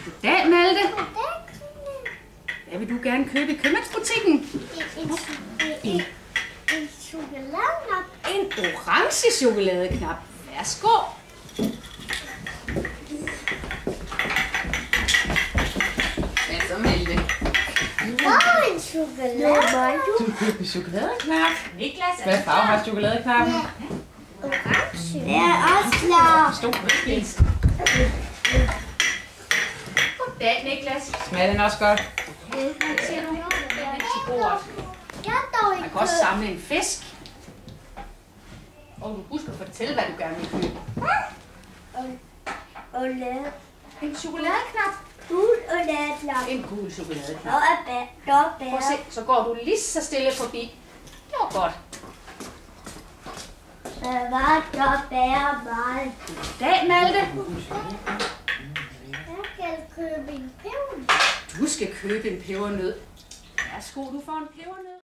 Goddag, Malte. Hvad vil du gerne købe i købmandsbutikken? En chokoladeknap. En orange chokoladeknap. Værsgo. Hvad så, Malte? En chokolade. Du køber chokoladeknap. Niklas, hvad farve har chokoladeknappen? Orange. Det er også klar. Stor pris. Goddag, Niklas. Smager den også godt? Hvad siger du? Til bordet. Man kan også samle en fisk. Og du husker at fortælle, hvad du gerne vil købe. Og lave. En chokoladeknap. Gul og ladeklap. En gul chokoladeknap. Og bær. Prøv at se, så går du lige så stille forbi. Det var godt. Hvad der bærer meget. Goddag, Malte. Jeg skal købe en pebernød. Du skal købe en pebernød. Værsgo, du får en pebernød.